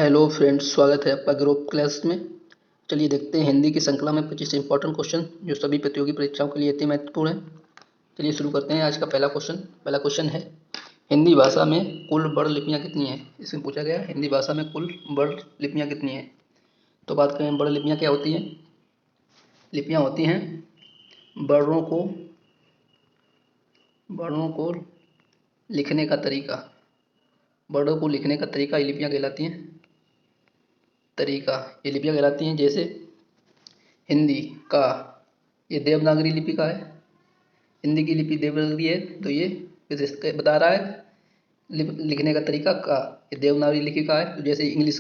Hello friends, स्वागत है आपका ग्रुप क्लास में। चलिए देखते हैं हिंदी की श्रृंखला में 25 इंपॉर्टेंट क्वेश्चन जो सभी प्रतियोगी परीक्षाओं के लिए अति महत्वपूर्ण है। चलिए शुरू करते हैं आज का पहला क्वेश्चन है, हिंदी भाषा में कुल वर्ण लिपियाँ कितनी हैं। इसमें पूछा गया हिंदी भाषा में कुल वर्ण लिपियाँ कितनी हैं। तो बात करें वर्ण लिपियाँ क्या होती हैं। लिपियाँ होती हैं वर्णों को लिखने का तरीका। वर्णों को लिखने का तरीका ये लिपियाँ कहलाती हैं। ये लिपियाँ कहलाती हैं। जैसे हिंदी का ये देवनागरी लिपि का है। हिंदी की लिपि देवनागरी है तो ये विशेषता बता रहा है लिखने का तरीका का ये देवनागरी लिपि का है। तो जैसे इंग्लिश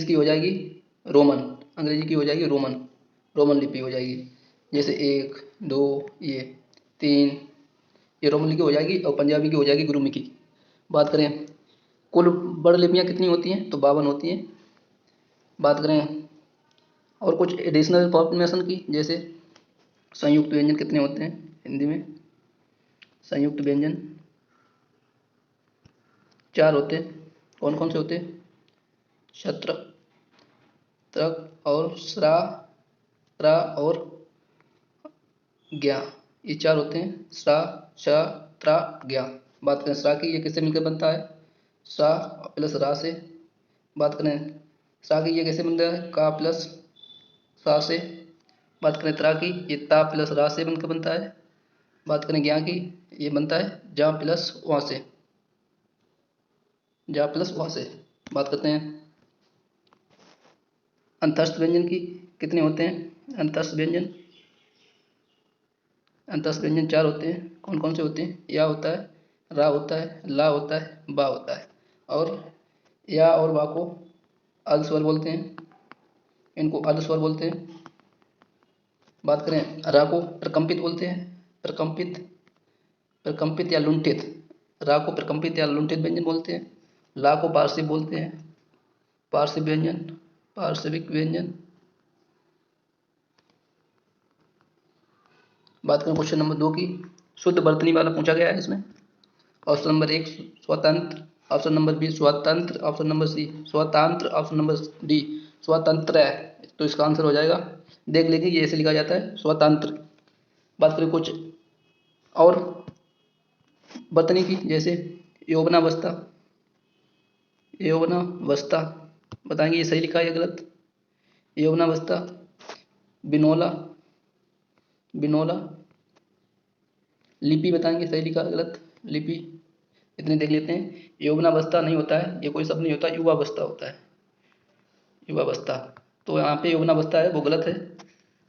की हो जाएगी रोमन, अंग्रेजी की हो जाएगी रोमन लिपि हो जाएगी। जैसे 1 2 ये 3 ये रोमन लिपि हो जाएगी और पंजाबी की हो जाएगी गुरुमुखी। बात करें कुल वर्ण लिपियाँ कितनी होती हैं तो 52 होती हैं। बात करें और कुछ एडिशनल इंफॉर्मेशन की, जैसे संयुक्त व्यंजन कितने होते हैं हिंदी में। संयुक्त व्यंजन 4 होते हैं। कौन कौन से होते हैं? शत्र, त्रक और श्रा, त्रा और ज्ञा, ये 4 होते हैं। श्रा, श, त्रा, ज्ञा। बात करें श्रा की, ये किससे मिलकर बनता है? श्रा प्लस रा से। बात करें श्रा की, ये कैसे बनता है? का प्लस सा से। बात करें त्रा की, ये ता प्लस रा से बनकर बनता है। बात करें ज्ञा की, ये बनता है जा प्लस वहाँ से, जा प्लस वहाँ से। बात करते हैं अंतस्थ व्यंजन की, कितने होते हैं अंतस्थ व्यंजन? अंतस्थ व्यंजन 4 होते हैं। कौन कौन से होते हैं? या होता है, रा होता है, ला होता है, बा होता है। और या और बा को अर्ध स्वर बोलते हैं, इनको अर्ध स्वर बोलते हैं। बात करें रा को प्रकंपित बोलते हैं, प्रकंपित या लुंठित। रा को प्रकंपित या लुंठित व्यंजन बोलते हैं। ला को पार्श्विक बोलते हैं, पार्श्विक व्यंजन, पार्श्विक व्यंजन। बात करें क्वेश्चन नंबर 2 की, शुद्ध वर्तनी वाला पूछा गया है इसमें। ऑप्शन नंबर 1 स्वतंत्र, ऑप्शन नंबर बी स्वतंत्र, ऑप्शन नंबर सी स्वतंत्र, ऑप्शन नंबर डी स्वतंत्र है। तो इसका आंसर हो जाएगा, देख लीजिए ये ऐसे लिखा जाता है स्वतंत्र। बात करें कुछ और वर्तनी की, जैसे यौवनावस्था, यौवनावस्था बताएंगे ये सही लिखा है या गलत। यौवनावस्था, बिनोला, बिनोला। लिपि बताएंगे सही लिखा है गलत। लिपि इतने देख लेते हैं। यौवनावस्था नहीं होता है, ये कोई शब्द नहीं होता, युवावस्था होता है, युवावस्था। तो यहाँ पे यौवनावस्था है वो गलत है,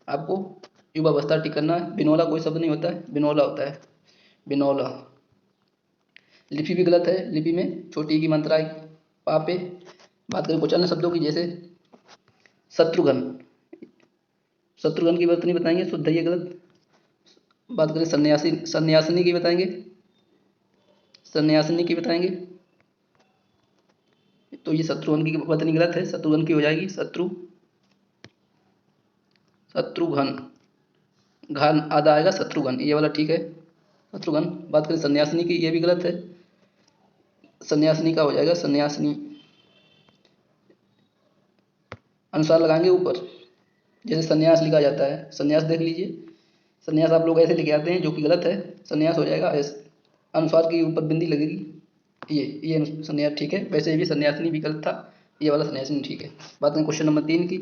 आपको युवावस्था टिक करना है। बिनोला कोई शब्द नहीं होता है, बिनोला होता है, बिनोला। लिपि भी गलत है, लिपि में छोटी ई की मात्रा है पापे। बात करें कुछ अन्य शब्दों की, जैसे शत्रुघ्न, शत्रुघ्न की वर्तनी बताएंगे शुद्ध है ये गलत। बात करें सन्यासी, सन्यासिनी की बताएंगे, सन्यासिनी की बताएंगे तो ये शत्रुघ्न की वर्तनी गलत है, शत्रुघ्न की हो जाएगी शत्रुघ्न, घन आधा आएगा शत्रुघ्न, ये वाला ठीक है शत्रुघ्न। बात करें सन्यासिनी की, ये भी गलत है, सन्यासिनी का हो जाएगा सन्यासिनी। अनुसार लगाएंगे ऊपर, जैसे सन्यास लिखा जाता है, सन्यास देख लीजिए, सन्यास आप लोग ऐसे लिखे आते हैं जो कि गलत है। सन्यास हो जाएगा ऐसे, अनुसार की ऊपर बिंदी लगेगी, ये सन्यास ठीक है। वैसे भी सन्यासिनी भी गलत था, ये वाला सन्यासिनी ठीक है। बात करें क्वेश्चन नंबर 3 की,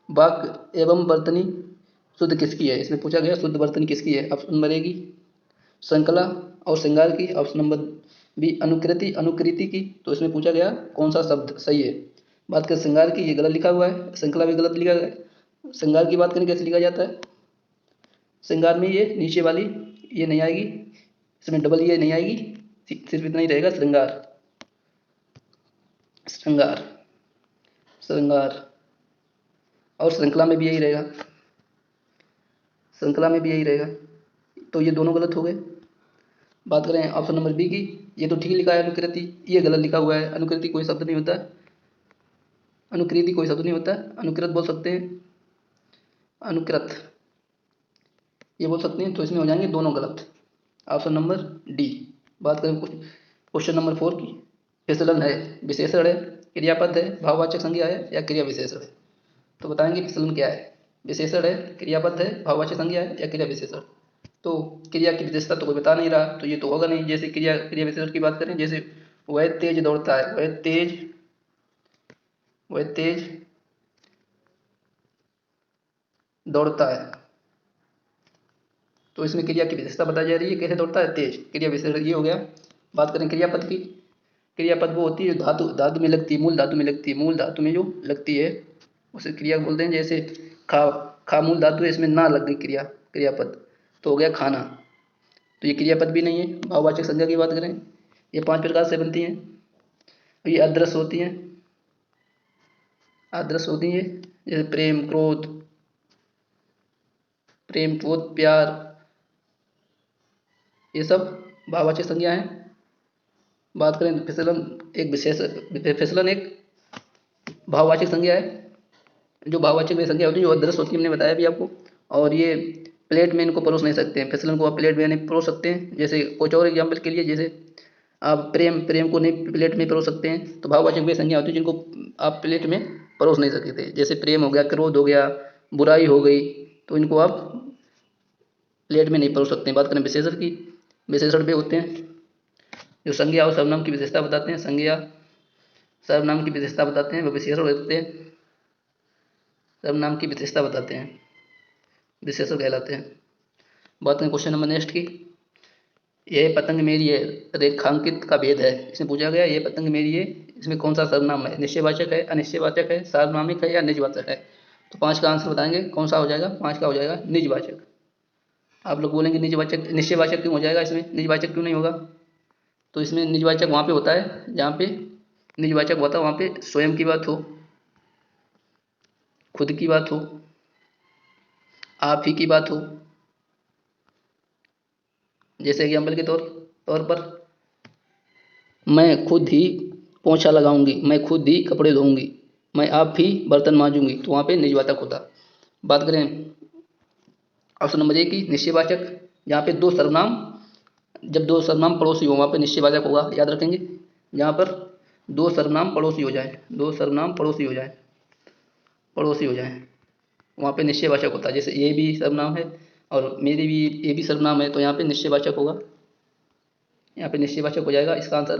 वाक्य एवं वर्तनी शुद्ध किसकी है। इसमें पूछा गया शुद्ध वर्तनी किसकी है। ऑप्शन नंबर ए की श्रृंखला और श्रृंगार की, ऑप्शन नंबर बी अनुकृति अनुकृति की। तो इसमें पूछा गया कौन सा शब्द सही है। बात करें श्रृंगार की, ये गलत लिखा हुआ है, श्रृंखला भी गलत लिखा है। श्रृंगार की बात करें कैसे लिखा जाता है, श्रृंगार में ये नीचे वाली ये नहीं आएगी, इसमें डबल ये नहीं आएगी, सिर्फ इतना ही रहेगा श्रृंगार, श्रृंगार, श्रृंगार। और श्रृंखला में भी यही रहेगा, श्रृंखला में भी यही रहेगा। तो ये दोनों गलत हो गए। बात करें ऑप्शन नंबर बी की, ये तो ठीक लिखा है अनुकृति, ये गलत लिखा हुआ है। अनुकृति कोई शब्द नहीं होता है, अनुकृति कोई शब्द नहीं होता है, अनुकृत बोल सकते हैं, अनुकृत ये बोल सकते हैं। तो इसमें हो जाएंगे दोनों गलत, ऑप्शन नंबर डी। बात करें क्वेश्चन नंबर 4 की, फिसलन है विशेषण है, क्रियापद है, भाववाचक संज्ञा है या क्रिया विशेषण है? तो बताएंगे फिसलन क्या है। विशेषण है, क्रियापद है, भाववाचक संज्ञा है या क्रिया विशेषण। तो क्रिया की विशेषता तो कोई बता नहीं रहा, तो ये तो होगा नहीं। जैसे क्रिया विशेषण की बात करें, जैसे वह तेज दौड़ता है, वह तेज दौड़ता है, तो इसमें क्रिया की विशेषता बताई जा रही है, कैसे दौड़ता है, तेज। क्रिया विशेषण ये हो गया। बात करें क्रियापद की, क्रियापद वो होती है जो धातु में लगती है, मूल धातु में लगती है, मूल धातु में जो लगती है उसे क्रिया बोलते हैं। जैसे खा, खा मूल धातु है, इसमें ना लग गई क्रियापद, तो हो गया खाना। तो ये क्रियापद भी नहीं है। भाववाचक संज्ञा की बात करें, ये 5 प्रकार से बनती हैं। ये अदृश्य होती हैं, अदृश्य होती है, जैसे प्रेम, क्रोध, प्यार, ये सब भाववाचक संज्ञा है। बात करें फिसलन एक भाववाचक संज्ञा है। जो भाववाचक में संज्ञा होती है, जो अदृश्य होती है, हमने बताया भी आपको। और ये प्लेट में इनको परोस नहीं सकते हैं, फिसलन को आप प्लेट में नहीं परोस सकते हैं। जैसे कुछ और एग्जाम्पल के लिए, जैसे आप प्रेम को नहीं प्लेट में परोस सकते हैं, तो भाववाचक वे संज्ञा होती है जिनको आप प्लेट में परोस नहीं सकते। जैसे प्रेम हो गया, क्रोध हो गया, बुराई हो गई, तो इनको आप प्लेट में नहीं परोस सकते हैं। बात करें विशेषण की, विशेषण वे होते हैं जो संज्ञा और सर्वनाम की विशेषता बताते हैं। संज्ञा सर्वनाम की विशेषता बताते हैं, वह विशेषण होते हैं। सर्वनाम की विशेषता बताते हैं, विशेषण कहलाते हैं। बात करें क्वेश्चन नंबर नेक्स्ट की, यह पतंग मेरी है, रेखांकित का भेद है। इसमें पूछा गया यह पतंग मेरी है, इसमें कौन सा सर्वनाम है, निश्चयवाचक है, अनिश्चयवाचक है, सार्वनामिक है या निजवाचक है। तो 5 का आंसर बताएंगे, कौन सा हो जाएगा। 5 का हो जाएगा निजवाचक। आप लोग बोलेंगे निजवाचक, निश्चयवाचक क्यों हो जाएगा, इसमें निजवाचक क्यों नहीं होगा। तो इसमें निजवाचक वहाँ पे होता है जहाँ पे निजवाचक होता है, वहाँ पे स्वयं की बात हो, खुद की बात हो, आप ही की बात हो। जैसे एग्जाम्पल के तौर पर, मैं खुद ही पोंछा लगाऊंगी, मैं खुद ही कपड़े धोऊंगी, मैं आप ही बर्तन मांजूंगी, तो वहाँ पे निजवाचक होता। बात करें ऑप्शन नंबर ए की, निश्चयवाचक, जहाँ पे जब दो सर्वनाम पड़ोसी हो वहाँ पे निश्चयवाचक होगा। याद रखेंगे, जहाँ पर दो सर्वनाम पड़ोसी हो जाए, वहाँ पे निश्चयवाचक होता है। जैसे ये भी सर्वनाम है और मेरी भी ये भी सर्वनाम है, तो यहाँ पे निश्चयवाचक होगा, यहाँ पे निश्चयवाचक हो जाएगा। इसका आंसर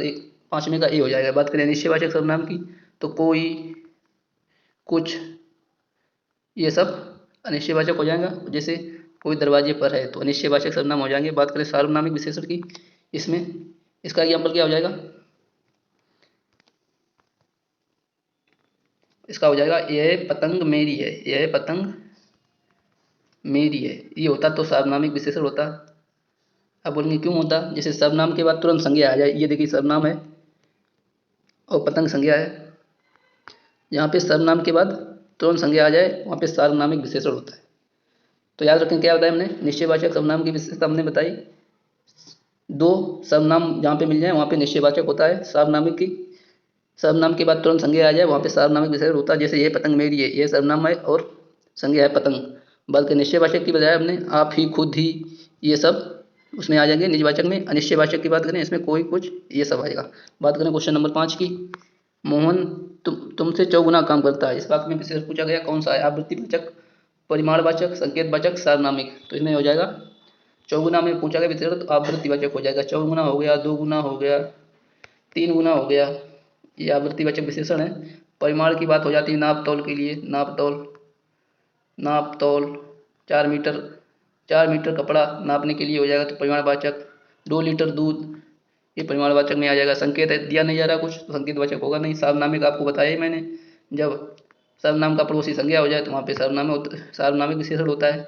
5वें का ए हो जाएगा। बात करें निश्चयवाचक सर्वनाम की, तो कोई, कुछ, ये सब अनिश्चयवाचक हो जाएगा। जैसे कोई दरवाजे पर है, तो अनिश्चयवाचक सर्वनाम हो जाएंगे। बात करें सार्वनामिक विशेषण की, इसमें इसका एग्जाम्पल क्या हो जाएगा, इसका हो जाएगा यह पतंग मेरी है, यह पतंग मेरी है। ये होता तो सार्वनामिक विशेषण होता। अब बोलेंगे क्यों होता, जैसे सर्वनाम के बाद तुरंत संज्ञा आ जाए। ये देखिए सर्वनाम है और पतंग संज्ञा है, यहाँ पे सर्वनाम के बाद तुरंत संज्ञा आ जाए वहाँ पे सार्वनामिक विशेषण होता है। तो याद रखें क्या बताया हमने, निश्चयवाचक सर्वनाम की विशेषता हमने बताई, दो सर्वनाम जहाँ पे मिल जाए वहाँ पे निश्चयवाचक होता है। सर्वनाम के बाद तुरंत संज्ञा आ जाए वहाँ पे सार्वनामिक विशेषण होता है। जैसे ये पतंग मेरी है, ये सर्वनाम है और संज्ञा है पतंग। बल्कि निश्चयवाचक की बजाय हमने आप ही, खुद ही, ये सब उसमें आ जाएंगे निजवाचक में। अनिश्चयवाचक की बात करें, इसमें कोई, कुछ, ये सब आएगा। बात करें क्वेश्चन नंबर 5 की, मोहन तुमसे चौगुना काम करता है। इस वाक्य में विशेषण पूछा गया कौन सा है, आवृत्तिवाचक, परिमाणवाचक, संकेतवाचक, सार्वनामिक। तो इसमें हो जाएगा चौगुना में पूछा गया विशेषण, तो आवृत्तिवाचक हो जाएगा। चौगुना हो गया, 2 गुना हो गया, 3 गुना हो गया, ये आवृत्तिवाचक विशेषण है। परिमाण की बात हो जाती है नाप तौल के लिए, नाप तौल 4 मीटर कपड़ा नापने के लिए हो जाएगा, तो परिमाणवाचक। 2 लीटर दूध, ये परिमाणवाचक में आ जाएगा। संकेत है दिया नहीं जा रहा कुछ, तो संकेतवाचक होगा नहीं। सार्वनामिक आपको बताया ही मैंने, जब सर्वनाम का पड़ोसी संज्ञा हो जाए तो वहाँ पे सार्वनामिक विशेषण होता है।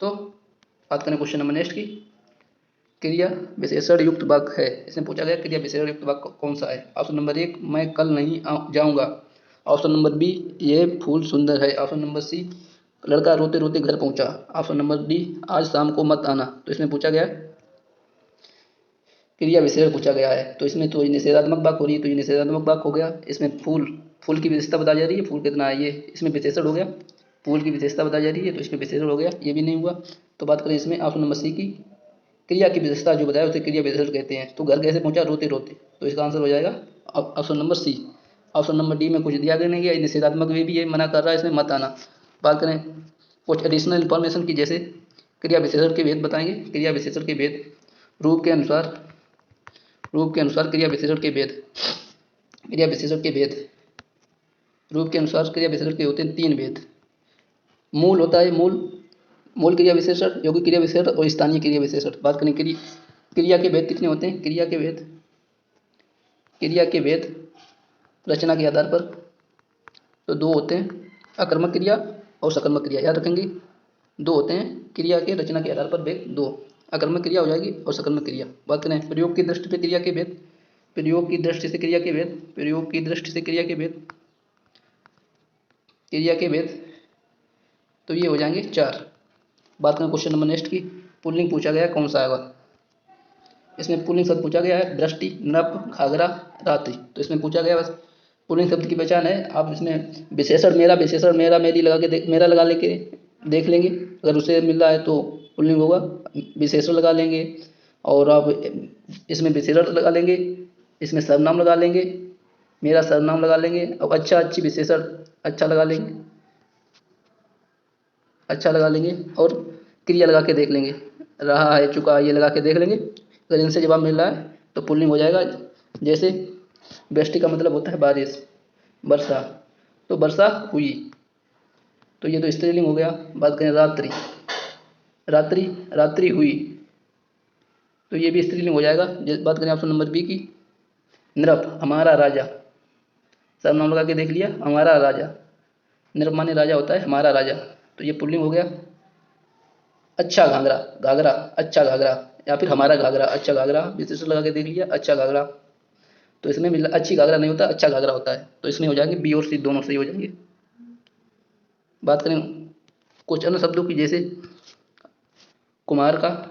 तो बात करें क्वेश्चन नंबर नेक्स्ट की, क्रिया विशेषण युक्त वाक्य है। इसमें पूछा गया क्रिया विशेषण युक्त वाक्य कौन सा है। ऑप्शन नंबर 1, मैं कल नहीं जाऊँगा। ऑप्शन नंबर बी, ये फूल सुंदर है। ऑप्शन नंबर सी, लड़का रोते रोते घर पहुंचा। ऑप्शन नंबर डी, आज शाम को मत आना। तो इसमें पूछा गया क्रिया विशेषण पूछा गया है, तो इसमें तो निषेधात्मक वाक्य हो रही है, तो ये निषेधात्मक वाक्य हो गया। इसमें फूल की विशेषता बताई जा रही है, फूल कितना है, ये इसमें विशेषण हो गया। फूल की विशेषता बताई जा रही है, तो इसमें विशेषण हो गया, ये भी नहीं हुआ। तो बात करें इसमें ऑप्शन नंबर सी की, क्रिया की विशेषता जो बताया उसे क्रिया विशेषण कहते हैं। तो घर कैसे पहुंचा, रोते रोते, तो इसका आंसर हो जाएगा option number C. Option number D में कुछ दिया गया नहीं है, निषेधात्मक वे भी ये मना कर रहा है, इसमें मत आना। बात करें कुछ एडिशनल इन्फॉर्मेशन की, जैसे क्रिया विशेषण के भेद बताएंगे। क्रिया विशेषण के भेद रूप के अनुसार क्रिया विशेषण के भेद रूप के अनुसार क्रिया विशेषण के होते हैं 3 भेद। मूल होता है मूल क्रिया विशेषण, यौगिक क्रिया विशेषण और स्थानीय क्रिया विशेषण। बात करें क्रिया के भेद कितने होते हैं? क्रिया के भेद रचना के आधार पर तो 2 होते हैं, अकर्मक क्रिया और सकर्मक क्रिया। याद रखेंगे 2 होते हैं क्रिया के रचना के आधार पर भेद 2, अकर्मक क्रिया हो जाएगी और सकर्मक क्रिया। बात करें प्रयोग की दृष्टि से क्रिया के भेद, तो ये हो जाएंगे 4। बात करें क्वेश्चन नंबर नेक्स्ट की, पुल्लिंग पूछा गया कौन सा आएगा? इसमें पुल्लिंग शब्द पूछा गया है दृष्टि, नृप, घाघरा, रात्रि। तो इसमें पूछा गया बस पुल्लिंग शब्द की पहचान है। आप इसमें विशेषण मेरा मेरी मेरा लगा लेके देख लेंगे, अगर उसे मिल रहा है तो पुल्लिंग होगा, विशेषण लगा लेंगे। और आप इसमें विशेषण लगा लेंगे, इसमें सर्वनाम लगा लेंगे, मेरा सर्वनाम लगा लेंगे, और अच्छी विशेषण अच्छा लगा लेंगे और क्रिया लगा के देख लेंगे, रहा है, चुका, ये लगा के देख लेंगे। अगर इनसे जवाब मिल रहा है तो पुल्लिंग हो जाएगा। जैसे वृष्टि का मतलब होता है बारिश, वर्षा, तो वर्षा हुई, तो ये तो स्त्रीलिंग हो गया। बात करें रात्रि हुई, तो ये भी स्त्रीलिंग हो जाएगा। बात करें ऑप्शन नंबर बी की, नृप, हमारा राजा, सर्वनाम लगा के देख लिया, हमारा राजा, नृप माने राजा होता है, हमारा राजा, तो ये पुल्लिंग हो गया। अच्छा घाघरा, अच्छा घाघरा, या फिर हमारा घाघरा, अच्छा घाघरा, विशेषण लगा के देख लिया, अच्छा घाघरा, तो इसमें मिल अच्छी घाघरा नहीं होता, अच्छा घाघरा होता है, तो इसमें हो जाएंगे बी और सी दोनों सही हो जाएंगे। बात करें कुछ अन्य शब्दों की, जैसे कुमार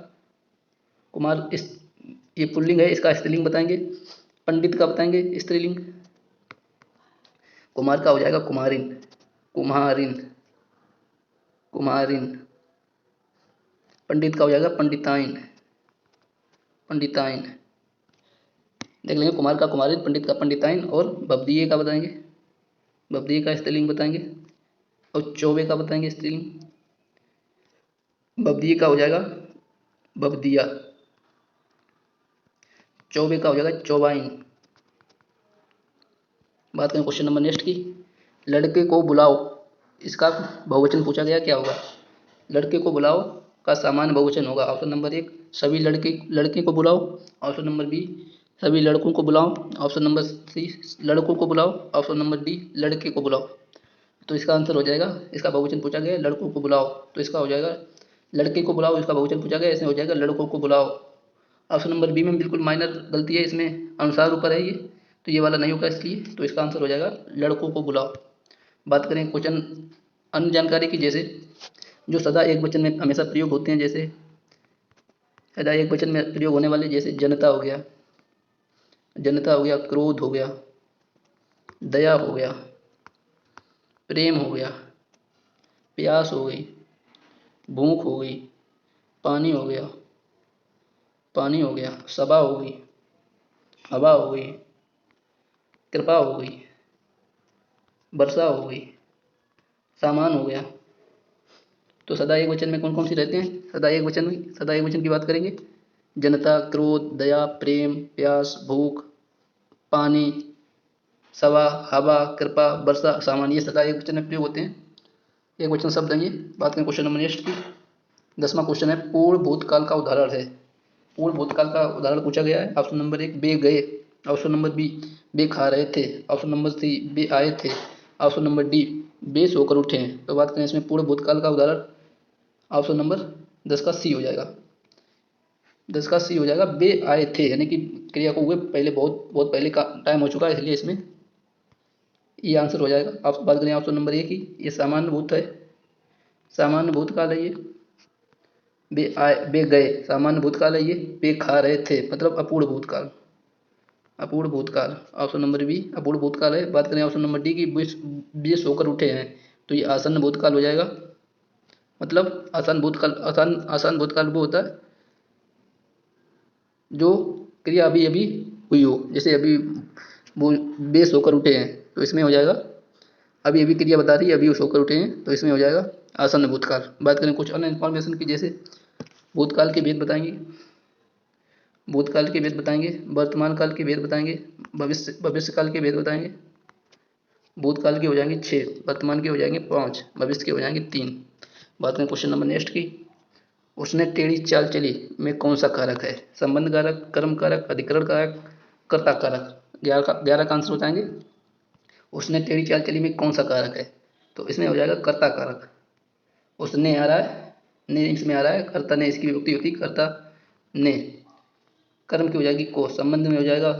ये पुल्लिंग है, इसका स्त्रीलिंग बताएंगे। पंडित का बताएंगे स्त्रीलिंग, कुमार का हो जाएगा कुम्हारिन। पंडित का हो जाएगा पंडिताइन। देख लेंगे, कुमार का कुमारिन, पंडित का पंडिताइन, और भवदीय का बताएंगे, भवदीय का स्त्रीलिंग बताएंगे, और चौबे का बताएंगे स्त्रीलिंग। भवदीय का हो जाएगा भवदिया, चौबे का हो जाएगा चौबाइन। बात करें क्वेश्चन नंबर नेक्स्ट की, लड़के को बुलाओ, इसका बहुवचन पूछा गया, क्या होगा? लड़के को बुलाओ का सामान्य बहुवचन होगा ऑप्शन नंबर 1 सभी लड़के को बुलाओ, ऑप्शन नंबर बी सभी लड़कों को बुलाओ, ऑप्शन नंबर सी लड़कों को बुलाओ, ऑप्शन नंबर डी लड़के को बुलाओ। तो इसका आंसर हो जाएगा, इसका बहुवचन पूछा गया लड़कों को बुलाओ, तो इसका हो जाएगा लड़के को बुलाओ, इसका बहुवचन पूछा गया, इसमें हो जाएगा लड़कों को बुलाओ। ऑप्शन नंबर बी में बिल्कुल माइनर गलती है, इसमें अनुसार ऊपर है ये, तो ये वाला नहीं होगा इसलिए, तो इसका आंसर हो जाएगा लड़कों को बुलाओ। बात करें क्वेश्चन अन्य जानकारी की, जैसे जो सदा एक वचन में हमेशा प्रयोग होते हैं, जैसे सदा एक वचन में प्रयोग होने वाले, जैसे जनता हो गया, क्रोध हो गया, दया हो गया, प्रेम हो गया, प्यास हो गई, भूख हो गई, पानी हो गया, सभा हो गई, हवा हो गई, कृपा हो गई, वर्षा हो गई, सामान हो गया। तो सदा एक वचन में कौन कौन सी रहते हैं? सदा एक वचन की बात करेंगे, जनता, क्रोध, दया, प्रेम, प्यास, भूख, पानी, सभा, हवा, कृपा, वर्षा, सामान, ये सदा एक वचन में प्रयोग होते हैं, एक वचन शब्द हैं ये। बात करें क्वेश्चन नंबर नेक्स्ट की, 10वां क्वेश्चन है, पूर्ण भूतकाल का उदाहरण है। पूर्ण भूतकाल का उदाहरण पूछा गया है, ऑप्शन नंबर 1 वे गए, ऑप्शन नंबर बी वे खा रहे थे, ऑप्शन नंबर सी वे आए थे, ऑप्शन नंबर डी वे सोकर उठे हैं। तो बात करें इसमें पूर्ण भूतकाल का उदाहरण, ऑप्शन नंबर 10 का सी हो जाएगा, वे आए थे, यानी कि क्रिया को हुए पहले बहुत पहले का टाइम हो चुका है, इसलिए इसमें ये आंसर हो जाएगा। आप बात करें ऑप्शन नंबर 1 की, ये सामान्य भूतकाल है ये, वे गए सामान्य भूतकाल है ये, वे खा रहे थे मतलब अपूर्ण भूतकाल, ऑप्शन नंबर बी अपूर्ण भूतकाल है। बात करें ऑप्शन नंबर डी की, वे सोकर उठे हैं, तो ये आसन्न भूतकाल हो जाएगा, मतलब आसान भूतकाल वो होता है जो क्रिया अभी अभी हुई हो, जैसे अभी वो वे सोकर उठे हैं, तो इसमें हो जाएगा अभी अभी क्रिया बता रही है, अभी सोकर उठे हैं, तो इसमें हो जाएगा आसन्न भूतकाल। बात करें कुछ अन्य इन्फॉर्मेशन की, जैसे भूतकाल के भेद बताएंगे, भूतकाल के भेद बताएंगे, वर्तमान काल के भेद बताएंगे, भविष्य काल के भेद बताएंगे। भूतकाल के हो जाएंगे 6, वर्तमान के हो जाएंगे 5, भविष्य के हो जाएंगे 3। बात करें क्वेश्चन नंबर नेक्स्ट की, उसने टेढ़ी चाल चली में कौन सा कारक है? संबंध कारक, कर्म कारक, अधिकरण कारक, कर्ता कारक। 11 का आंसर बताएंगे। उसने टेढ़ी चाल चली में कौन सा कारक है? तो इसमें हो जाएगा कर्ता कारक। उसने आ रहा है, ने इसमें आ रहा है, कर्ता ने इसकी विभक्ति होती, कर्ता ने। कर्म की हो जाएगी को, संबंध में हो जाएगा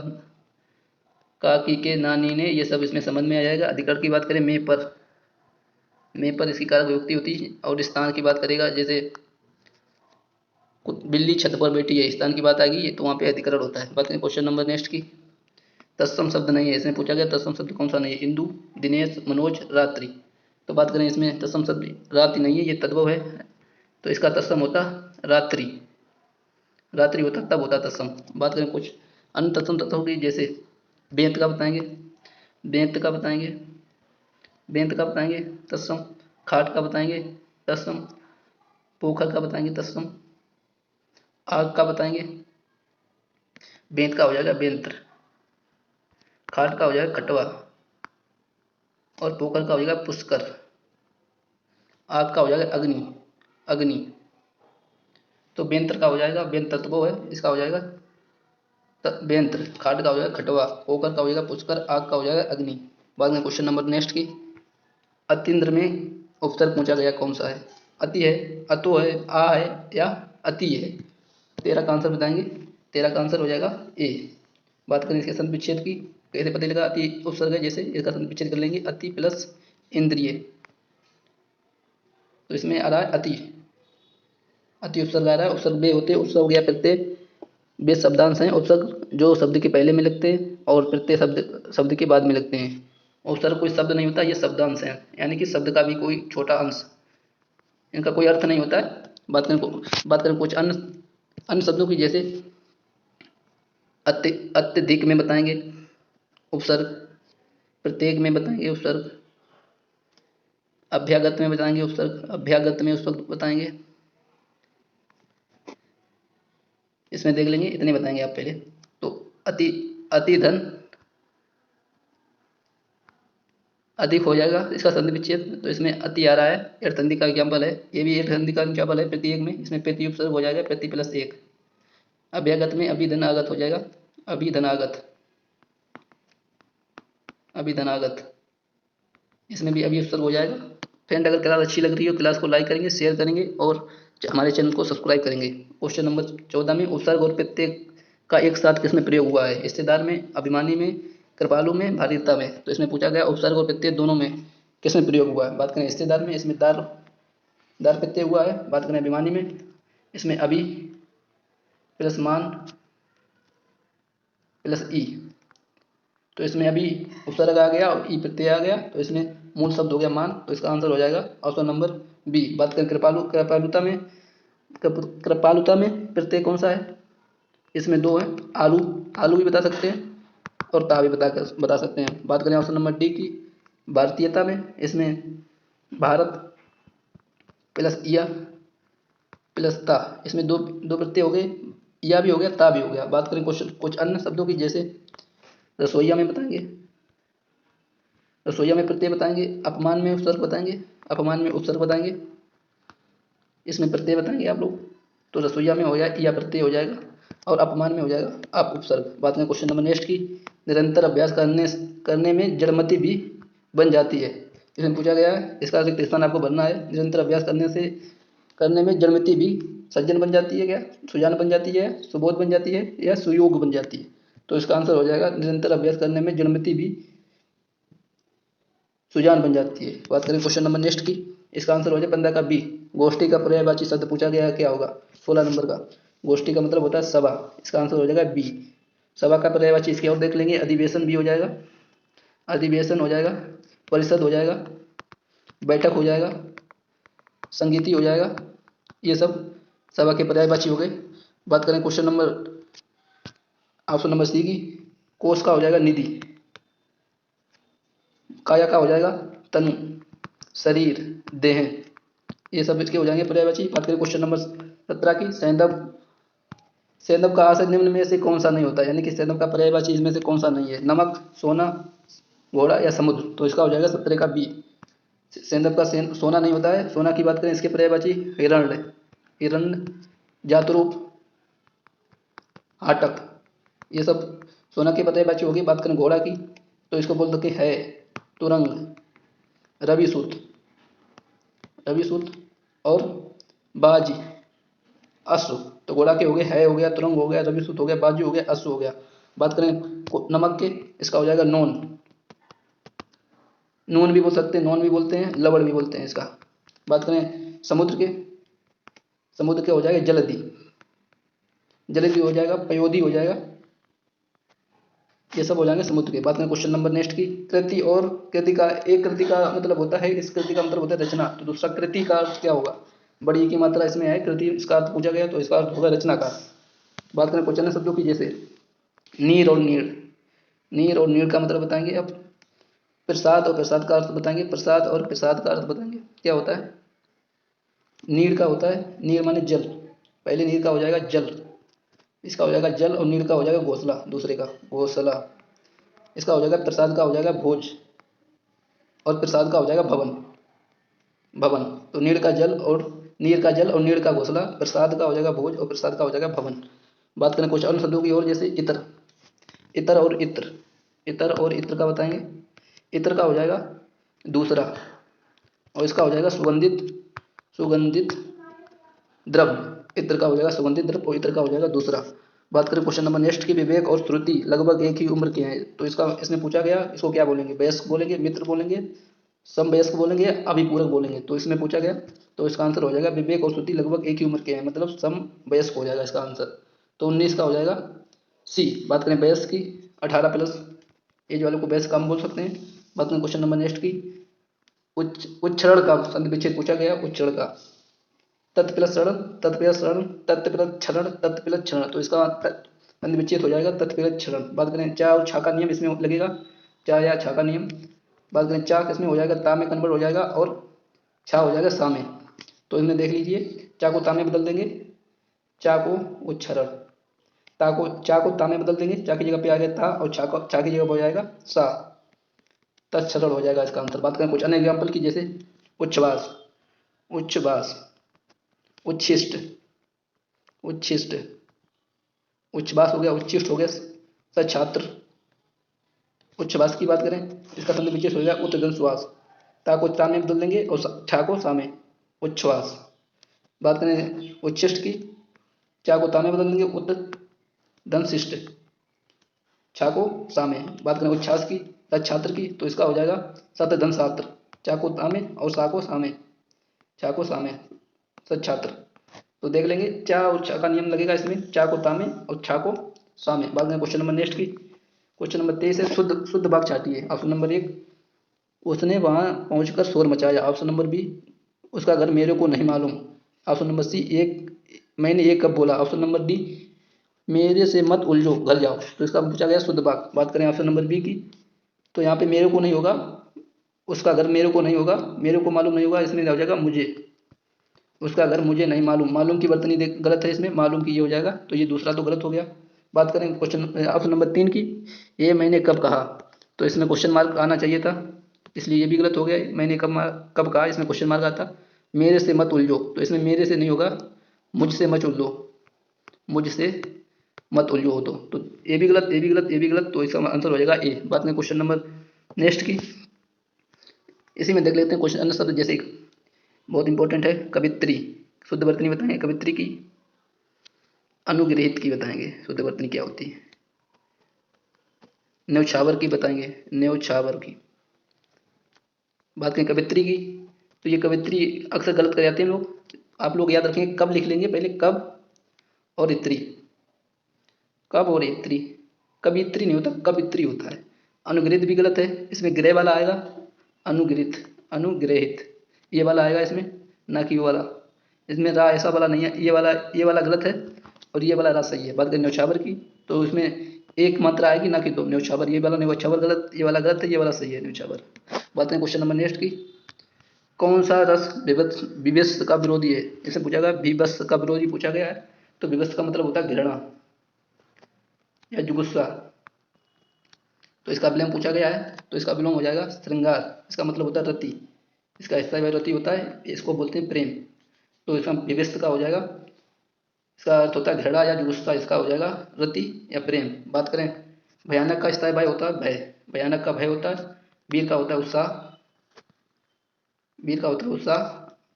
का, की, के, नानी, ने, ये सब इसमें संबंध में आ जाएगा। अधिकरण की बात करें में पर इसकी कारक विभक्ति होती है। और स्थान की बात करेगा, जैसे बिल्ली छत पर बैठी है, स्थान की बात आ गई तो वहाँ पे अधिकरण होता है। बात करें क्वेश्चन नंबर नेक्स्ट की, तत्सम शब्द नहीं है, इसमें पूछा गया तत्सम शब्द कौन सा नहीं है? इंदु, दिनेश, मनोज, रात्रि। तो बात करें इसमें तत्सम शब्द रात्रि नहीं है, ये तद्भव है, तो इसका तत्सम होता रात्रि, रात्रि होता तब होता तत्सम। बात करें कुछ अन्य तत्सम तत्वों की, जैसे बेंत का बताएंगे, बेंत का बताएंगे, बेंत का बताएंगे तत्सम, खाट का बताएंगे तत्सम, पोखर का बताएंगे तत्सम, आग का बताएंगे। बेंत का हो जाएगा बेंत्र, खाट का हो जाएगा खटवा, और पोखर का हो जाएगा पुष्कर, आग का हो जाएगा अग्नि, अग्नि। तो बेंत्र का हो जाएगा, बेंत तत्व है, इसका हो जाएगा बेंत्र, खाट का हो जाएगा खटवा, पोखर का हो जाएगा पुष्कर, आग का हो जाएगा अग्नि। बाद में क्वेश्चन नंबर नेक्स्ट की, अतीन्द्र में उपसर्ग पूछा गया कौन सा है? अति है, अतो है, आ है, या अति है? 13 का आंसर बताएंगे। 13 का आंसर हो जाएगा ए। बात करें इसके संधि विच्छेद की, कैसे पता लगा अति उपसर्ग है? जैसे इसका संधि विच्छेद कर लेंगे, अति प्लस इंद्रिय, तो इसमें आ रहा है अति, अति उपसर्ग आ रहा है। उपसर्ग बे होते हैं, उपसर्ग या प्रत्यय, बे शब्दांश हैं। उपसर्ग जो शब्द के पहले में लगते हैं और प्रत्यय शब्द के बाद में लगते हैं। उपसर्ग कोई शब्द नहीं होता, ये शब्दांश है, यानी कि शब्द का भी कोई छोटा अंश, इनका कोई अर्थ नहीं होता है। बात करें कुछ अन्य अन्य शब्दों की, जैसे अत्यधिक में बताएंगे उपसर्ग, प्रत्येक में बताएंगे उपसर्ग, अभ्यागत में बताएंगे उपसर्ग, अभ्यागत में उपसर्ग बताएंगे। इसमें देख लेंगे, इतने बताएंगे आप पहले। तो अति, अति धन, अधिक हो जाएगा इसका संधि विच्छेद, तो इसमें अति आ रहा है, एड संधि का एग्जाम्पल है, ये भी एड संधि का एग्जाम्पल है प्रत्येक में। इसमें प्रति उपसर्ग हो जाएगा प्रति प्लस एक। अभ्यागत में अभिधनागत हो जाएगा, अभिधनागत, अभिधनागत, इसमें भी अभी उपसर्ग हो जाएगा। फ्रेंड, अगर क्लास अच्छी लग रही हो, क्लास को लाइक करेंगे, शेयर करेंगे और हमारे चैनल को सब्सक्राइब करेंगे। क्वेश्चन नंबर 14 में उपसर्ग और प्रत्यय का एक साथ किसमें प्रयोग हुआ है? रिश्तेदार में, अभिमानी में, कृपालु में, भारीता में। तो इसमें पूछा गया उपसर्ग और प्रत्यय दोनों में किसमें प्रयोग हुआ है? बात करें रिश्तेदार में, इसमें दार, दार प्रत्यय हुआ है। बात करें अभिमानी में, इसमें अभी प्लस मान प्लस ई, तो इसमें अभी उपसर्ग आ गया और ई प्रत्यय आ गया, तो इसमें मूल शब्द हो गया मान, तो इसका आंसर हो जाएगा ऑप्शन नंबर बी। बात करें कृपालुता में, कृपालुता में प्रत्यय कौन सा है? इसमें दो है, आलू, आलू भी बता सकते हैं और ता भी बता सकते हैं। बात करें ऑप्शन नंबर डी की, भारतीयता में, इसमें भारत प्लस या प्लस ता, इसमें दो दो प्रत्यय हो गए, या भी हो गया, ता भी हो गया। बात करें क्वेश्चन कुछ अन्य शब्दों की, जैसे रसोईया में बताएंगे, रसोईया में प्रत्यय बताएंगे, अपमान में उपसर्ग बताएंगे, अपमान में उपसर्ग बताएंगे, इसमें प्रत्यय बताएंगे आप लोग। तो रसोईया में हो जाएगा या प्रत्यय हो जाएगा, और अपमान में हो जाएगा आप उपसर्ग। बात करें क्वेश्चन नंबर नेक्स्ट की, निरंतर अभ्यास करने में जड़मति भी बन जाती है। इसमें पूछा गया है, इसका रिक्त स्थान आपको भरना है। निरंतर अभ्यास करने में जड़मति भी सज्जन बन जाती है क्या? सुजान बन जाती है, सुबोध बन जाती है, या सुयोग बन जाती है? तो इसका आंसर हो जाएगा निरंतर अभ्यास करने में जड़मति भी सुजान बन जाती है। बात करें क्वेश्चन नंबर नेक्स्ट की, इसका आंसर हो जाए 15 का बी। गोष्ठी का पर्यायवाची शब्द पूछा गया है, क्या होगा? 16 नंबर का। गोष्ठी का मतलब होता है सभा, इसका आंसर हो जाएगा बी। सभा का पर्यायवाची इसके और देख लेंगे, अधिवेशन भी हो जाएगा, अधिवेशन हो जाएगा, परिषद हो जाएगा, बैठक हो जाएगा, संगीति हो जाएगा, ये सब सभा के पर्यायवाची हो गए। बात करें question number option number C की, कोष का हो जाएगा निधि, काया का हो जाएगा तनु, शरीर, देह, ये सब इसके हो जाएंगे पर्यायवाची। बात करें क्वेश्चन नंबर 17 की, सैंधव। सैंधव का आशय निम्न में से कौन सा नहीं होता, यानी कि सैंधव का पर्यायवाची इसमें से कौन सा नहीं है, नमक, सोना, घोड़ा या समुद्र। तो इसका हो जाएगा 17 का बी। सैंधव का सोना नहीं होता है। सोना की बात करें इसके पर्यायवाची हिरण्य, हिरण्य, जातरूप, हाटक, ये सब सोना के पर्यायवाची होगी। बात करें घोड़ा की तो इसको बोल सकते है तुरंग, रविसूत, रविसूत और बाजी, अश्व। तो घोड़ा के हो गए है, हो गया तुरंग, हो गया रविसूत, हो गया बाजू, हो गया अश्व, हो गया। बात करें नमक के, इसका हो जाएगा नोन, नून भी बोल सकते हैं, नॉन भी बोलते हैं, लवड़ भी बोलते हैं इसका। बात करें समुद्र के, समुद्र के हो जाएगा जलधि, जलधि हो जाएगा, पयोधी हो जाएगा, ये सब हो जाएंगे समुद्र के। बात करें क्वेश्चन नंबर नेक्स्ट की, कृति और कृति का, एक कृति का मतलब होता है, इस कृति का मतलब होता है रचना, तो दूसरा कृति का अर्थ क्या होगा, बड़ी की मात्रा इसमें है, कृति इसका अर्थ पूछा गया तो इसका अर्थ होगा रचना का। बात करें क्वेश्चन शब्दों की, जैसे नीर और नीड़, नीर और नीड़ का मतलब बताएंगे। अब प्रसाद और प्रसाद का अर्थ बताएंगे, प्रसाद और प्रसाद का अर्थ बताएंगे क्या होता है। नीड़ का होता है, नीड़ माने जल, पहले नीड़ का हो जाएगा जल, इसका हो जाएगा जल, और नीड़ का हो जाएगा घोंसला, दूसरे का घोंसला। इसका हो जाएगा प्रसाद का हो जाएगा भोज, और प्रसाद का हो जाएगा भवन, भवन। तो नीड़ का जल और नीर का जल और नीड़ का घोंसला, प्रसाद का हो जाएगा भोज और प्रसाद का हो जाएगा भवन। बात करें कुछ अन्य शब्दों की ओर, जैसे इतर, इतर और इत्र, इतर और इत्र का बताएंगे। इत्र का हो जाएगा दूसरा, और इसका हो जाएगा सुगंधित, सुगंधित द्रव्य। इत्र का हो जाएगा सुगंधित द्रव्य और इत्र का हो जाएगा दूसरा। बात करें क्वेश्चन नंबर नेक्स्ट की, विवेक और श्रुति लगभग एक ही उम्र के हैं, तो इसका इसने पूछा गया, इसको क्या बोलेंगे, वयस्क बोलेंगे, मित्र बोलेंगे, समवयस्क बोलेंगे, अभिपूरक बोलेंगे। तो इसमें पूछा गया तो इसका आंसर हो जाएगा विवेक और श्रुति लगभग एक ही उम्र के हैं, मतलब समवयस्क हो जाएगा इसका आंसर। तो 19 का हो जाएगा सी। बात करें वयस्क की, 18+ एज वालों को वयस्क कम बोल सकते हैं। बात करें क्वेश्चन नंबर नेक्स्ट की, उच्चरण का संधि विच्छेद पूछा गया, उच्चरण का, तत्प्लसरण, तत्प्लसरण, तत्प्लक्षण, तत्प्लक्षण। तो इसका संधि विच्छेद हो जाएगा तत्प्लक्षण। बात करें चा और छा का नियम इसमें लगेगा, चा या छा का नियम। बात करें चा किसमें हो जाएगा, ता में कन्वर्ट हो जाएगा, और छा हो जाएगा सा में। तो इसमें देख लीजिए, चा को ता में बदल देंगे, चा को उच्चरण, ता को चा को ता में बदल देंगे, चा की जगह पे आ गया ता, और चा की जगह पे हो जाएगा सा, तत्सरल हो जाएगा इसका आंसर। बात करें कुछ अन्य एग्जाम्पल की, जैसे उच्छ्वास, उच्छ्वास, उच्छिष्ट, उच्छिष्ट, उच्छ्वास हो गया, उच्छिष्ट हो गया, सछात्र। उच्छ्वास की बात करें, इसका संधि विच्छेद हो जाएगा उत्तरदन श्वास, ता को ता में बदल देंगे और छा को सा में, उच्छ्वास। बात करें उच्छिष्ट की, चा को ता में बदल देंगे उत्तरदन शिष्ट, छा को सा में। बात करें उच्छ्वास की, छात्र की, तो इसका हो जाएगा सतधन छात्र, चा को ता में और सा को सा में, चा को सा में, सच्छात्र। तो देख लेंगे चा और छा का नियम लगेगा इसमें, चा को ता में और छा को सा में। बात करें क्वेश्चन नंबर नेक्स्ट की, क्वेश्चन नंबर 23 है, शुद्ध शुद्ध वाक्य चाटिए। ऑप्शन नंबर 1, उसने वहां पहुंचकर शोर मचाया। ऑप्शन नंबर बी, उसका घर मेरे को नहीं मालूम। ऑप्शन नंबर सी, मैंने एक कब बोला। ऑप्शन नंबर डी, मेरे से मत उलझो घर जाओ। तो इसका पूछा गया शुद्ध वाक्य। बात करें ऑप्शन नंबर बी की, तो यहाँ पे मेरे को नहीं होगा, उसका घर मेरे को नहीं होगा, मेरे को मालूम नहीं होगा, इसमें हो जाएगा मुझे, उसका घर मुझे नहीं मालूम। मालूम की वर्तनी गलत है इसमें, मालूम की ये हो जाएगा, तो ये दूसरा तो गलत हो गया। बात करें क्वेश्चन ऑप्शन नंबर 3 की, ये मैंने कब कहा, तो इसमें क्वेश्चन मार्क आना चाहिए था, इसलिए ये भी गलत हो गया। मैंने कब कहा, इसमें क्वेश्चन मार्क आता। मेरे से मत उलझो, तो इसमें मेरे से नहीं होगा, मुझसे मत उलझो, मुझसे मत उलझो हो। तो ये भी गलत, ये भी गलत, ये भी गलत, तो इसका आंसर हो जाएगा ए। बात करें क्वेश्चन नंबर नेक्स्ट की, इसी में देख लेते हैं क्वेश्चन अन्य शब्द, जैसे बहुत इंपॉर्टेंट है, कवित्री। शुद्ध वर्तनी बताएंगे कवित्री की, अनुग्रहित की बताएंगे शुद्ध वर्तनी क्या होती है, न्यौछावर की बताएंगे, न्यौछावर की। बात करें कवित्री की, तो ये कवित्री अक्सर गलत कर जाते हैं लोग, आप लोग याद रखेंगे, कब लिख लेंगे पहले, कब और इत्री, कब और इत्री, कवित्री नहीं होता, कवित्री होता है। अनुग्रहित भी गलत है, इसमें ग्रह वाला आएगा, अनुग्रहित, अनुग्रहित ये वाला आएगा इसमें, ना कि वो वाला, इसमें रा ऐसा वाला नहीं है, ये वाला गलत है, और ये वाला रा सही है। बात करें न्यौछावर की, तो इसमें एक मात्रा आएगी ना कि दो। न्यौछावर, ये वाला न्यौछावर गलत, ये वाला गलत है, ये वाला सही है न्यौछावर। बात करें क्वेश्चन नंबर नेक्स्ट की। कौन सा रस विवश का विरोधी है? इसे पूछा गया विवश का विरोधी पूछा गया है, तो विवश का मतलब होता है घृणा या जुगुस्सा। तो इसका विलोम पूछा गया है, तो इसका विलोम हो जाएगा श्रृंगार। इसका मतलब होता है रति, इसका स्थायी रति होता है, इसको बोलते हैं प्रेम। तो इसका विवश का हो जाएगा, इसका अर्थ होता है घृणा या जुगुस्सा, इसका हो जाएगा रति या प्रेम। बात करें भयानक का स्थायी भाव होता है भय, भयानक का भय होता है, वीर का होता है उत्साह, वीर का होता है उत्साह,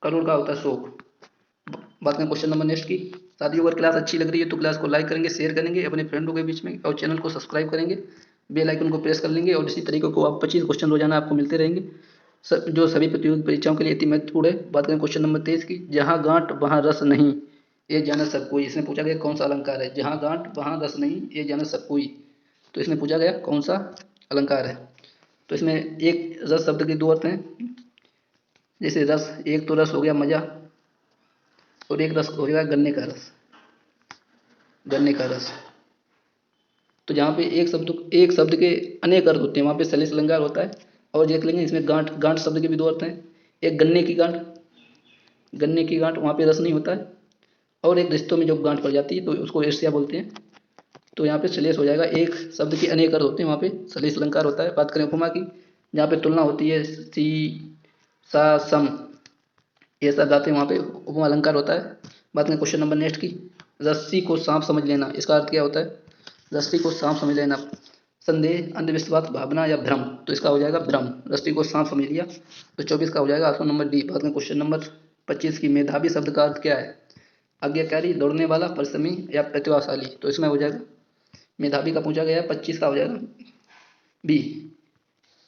करुण का होता है शोक। बात करें क्वेश्चन नंबर नेक्स्ट की। साथियों अगर क्लास अच्छी लग रही है तो क्लास को लाइक करेंगे, शेयर करेंगे अपने फ्रेंडों के बीच में, और चैनल को सब्सक्राइब करेंगे, बेल आइकन को प्रेस कर लेंगे। और इसी तरीके को आप 25 क्वेश्चन रोजाना आपको मिलते रहेंगे, जो सभी प्रतियोगी परीक्षाओं के लिए अति महत्वपूर्ण है। बात करें क्वेश्चन नंबर 23 की। जहाँ गांठ वहाँ रस नहीं, ये जाने सब कोई। इसमें पूछा गया कौन सा अलंकार है? जहाँ गांठ वहाँ रस नहीं, ये जाने सब कोई। तो इसमें पूछा गया कौन सा अलंकार है? तो इसमें एक रस शब्द के दो अर्थ हैं। जैसे रस, एक तो रस हो गया मजा, और एक रस हो गया गन्ने का रस, गन्ने का रस। तो जहाँ पे एक शब्द के अनेक अर्थ होते हैं, वहाँ पे सलिस अलंकार होता है। और देख लेंगे इसमें गांठ, गांठ शब्द के भी दो अर्थ हैं। एक गन्ने की गांठ, गन्ने की गांठ, वहाँ पे रस नहीं होता है। और एक रिश्तों में जो गांठ पड़ जाती है तो उसको ईर्ष्या बोलते हैं। तो यहाँ पे सलेस हो जाएगा। एक शब्द के अनेक अर्थ होते हैं, वहाँ पे सलेस अलंकार होता है। बात करें उपमा की, जहाँ पे तुलना होती है सी सा सम, ये सब आते हैं, वहाँ पे उपमा अलंकार होता है। बात करें क्वेश्चन नंबर नेक्स्ट की। रस्सी को सांप समझ लेना, इसका अर्थ क्या होता है? रस्सी को सांप समझ लेना, संदेह, अंधविश्वास, भावना या भ्रम। तो इसका हो जाएगा भ्रम। रस्सी को सांप समझ लिया, तो 24 का हो जाएगा ऑप्शन नंबर डी। बात करें क्वेश्चन नंबर 25 की। मेधावी शब्द का अर्थ क्या है? आज्ञाकारी, दौड़ने वाला, परिश्रमी या प्रतिभाशाली। तो इसमें हो जाएगा, मेधावी का पूछा गया 25 का हो जाएगा बी,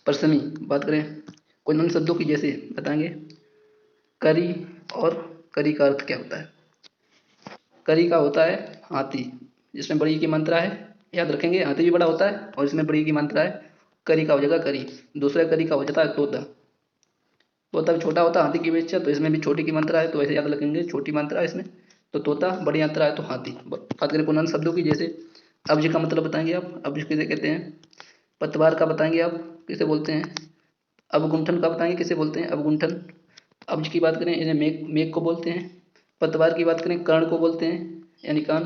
परिश्रमी। बात करें कोई अन्य शब्दों की, जैसे बताएंगे करी, और करी का अर्थ क्या होता है? करी का होता है हाथी, जिसमें बड़ी की मात्रा है, याद रखेंगे हाथी भी बड़ा होता है और इसमें बड़ी की मात्रा है। करी का हो जाएगा करी। दूसरा करी का हो जाता है तोता, तोता भी छोटा होता है हाथी की अपेक्षा, तो इसमें भी छोटी की मात्रा है, तो ऐसे याद रखेंगे छोटी मात्रा है इसमें। तो तोता, बड़ी मात्रा है तो हाथी। बात करें पुनः शब्दों की, जैसे अब्ज का मतलब बताएंगे आप, अब्ज किसे कहते हैं? पतवार का बताएंगे आप, किसे बोलते हैं? अवगुंठन का बताएंगे, किसे बोलते हैं? अवगुंठन। अब्ज की बात करें इन्हें मेघ, मेघ को बोलते हैं। पतवार की बात करें कर्ण को बोलते हैं, यानी कान।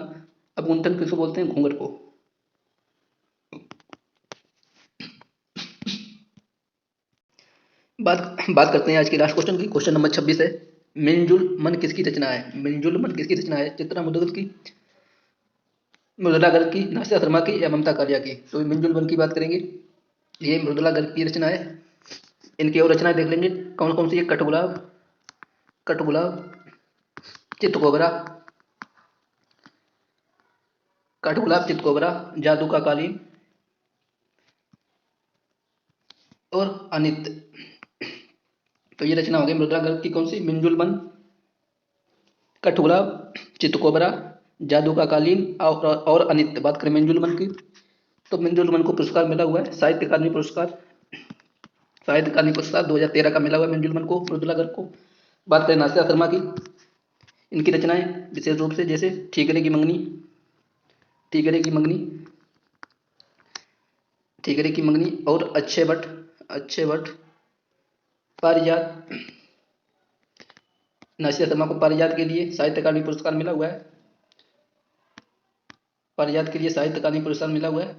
अवगुंठन किसको बोलते हैं? घूंघट को। बात करते हैं आज की लास्ट क्वेश्चन की। क्वेश्चन नंबर 26 है, मिलजुल मन किसकी रचना है? मिलजुल मन किसकी रचना है? चित्रा मुद्गल की, मृदुला गर्ग की, नासिया शर्मा की या ममता कालिया की? तो मिलजुल मन की बात करेंगे, ये मृदुला गर्ग की रचना है। इनकी और रचनाएं देख लेंगे कौन कौन सी है। कठगुलाब, कठगुलाब, चितकोबरा, कठगुलाब, चितकोबरा, जादू का कालीन और अनित्य। तो ये रचना हो गई मृदुला गर्ग की, कौन सी? मिंजुल मन, कठगुलाब, चितकोबरा, जादू का कालीन और अनित्य। बात करें मिंजुल मन की, तो मिंजुल मन को पुरस्कार मिला हुआ है, साहित्य अकादमी पुरस्कार, साहित्य अकादमी पुरस्कार 2013 का मिला हुआ है मिंजुल मन को, मृदुला गर्ग को। बात करें नासिया शर्मा की, इनकी रचनाएं विशेष रूप से जैसे ठीकरे की मंगनी, ठीकरे की मंगनी, ठीकरे की मंगनी और अच्छे वट, अच्छे वट, पारिजात। नासिया शर्मा को पारिजात के लिए साहित्य अकादमी पुरस्कार मिला हुआ है, पारिजात के लिए साहित्य अकादमी पुरस्कार मिला हुआ है,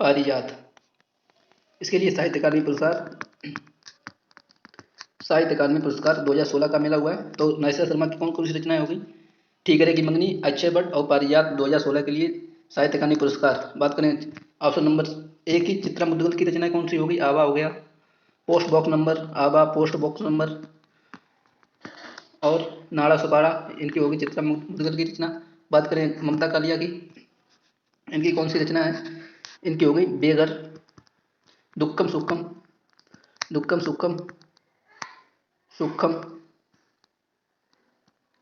पारिजात, इसके लिए साहित्य अकादमी पुरस्कार, साहित्य अकादमी पुरस्कार 2016 का मिला हुआ है। तो नासिया शर्मा की कौन कौन सी रचनाएं होगी? ठीकरे की मंगनी, अच्छे वट और पारिजात 2016 के लिए साहित्य अकादमी पुरस्कार। बात करें ऑप्शन नंबर ए की, चित्रा मुद्गल की रचनाएं कौन सी होगी? आवा हो गया, पोस्ट बॉक्स नंबर, आवा पोस्ट बॉक्स नंबर और नाड़ा सुपारा, इनकी होगी चित्रा मुद्गल की रचना। बात करें ममता कालिया की, इनकी कौन सी रचना है? इनकी हो गई बेघर, दुक्कम सुक्कम, दुक्कम सुक्कम, सुक्खम,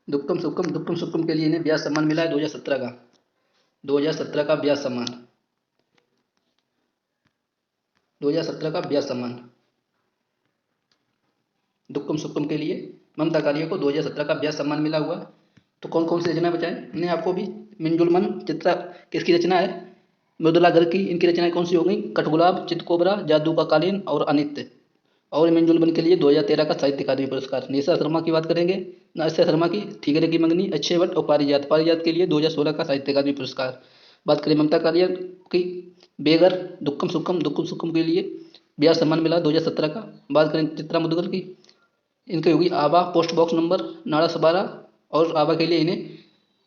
दुक्कम सुक्कम, दुक्कम सुक्कम के लिए इन्हें व्यास सम्मान मिला है 2017 का, 2017 का व्यास सम्मान, 2017 का व्यास सम्मान दुक्कम सुक्कम के लिए। ममता कालिया को 2017 का व्यास सम्मान मिला हुआ। तो कौन कौन सी रचना बचाएं, मैंने आपको भी मिंजुलमन चित्रा किसकी रचना है? मृदुला गर्ग की। इनकी रचनाएं कौन सी हो गई? कठगुलाब, चितकोबरा, जादू का कालीन और अनित्य। और मिंजुलमन के लिए 2013 का साहित्य अकादमी पुरस्कार। निशा शर्मा की बात करेंगे, निशा शर्मा की ठीकरे की मंगनी, अच्छे वट और पारिजात। पारिजात के लिए 2016 का साहित्य अकादमी पुरस्कार। बात करें ममता कालिया की, बेगर, दुक्कम सुक्कम के लिए ब्यास सम्मान मिला 2017 का। बात करें चित्रा मुदगल की, इनकी होगी आबा पोस्ट बॉक्स नंबर नाड़ा सबारा, और आबा के लिए इन्हें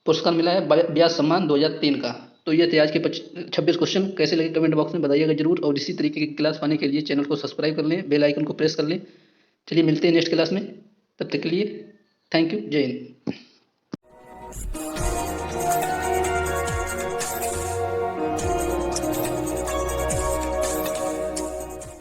पुरस्कार मिला है ब्यास सम्मान 2003 का। तो ये थे आज के 26 क्वेश्चन। कैसे लगे कमेंट बॉक्स में बताइएगा जरूर, और इसी तरीके की क्लास पाने के लिए चैनल को सब्सक्राइब कर लें, बेल आइकन को प्रेस कर लें। चलिए मिलते हैं नेक्स्ट क्लास में, तब तक के लिए थैंक यू, जय हिंद।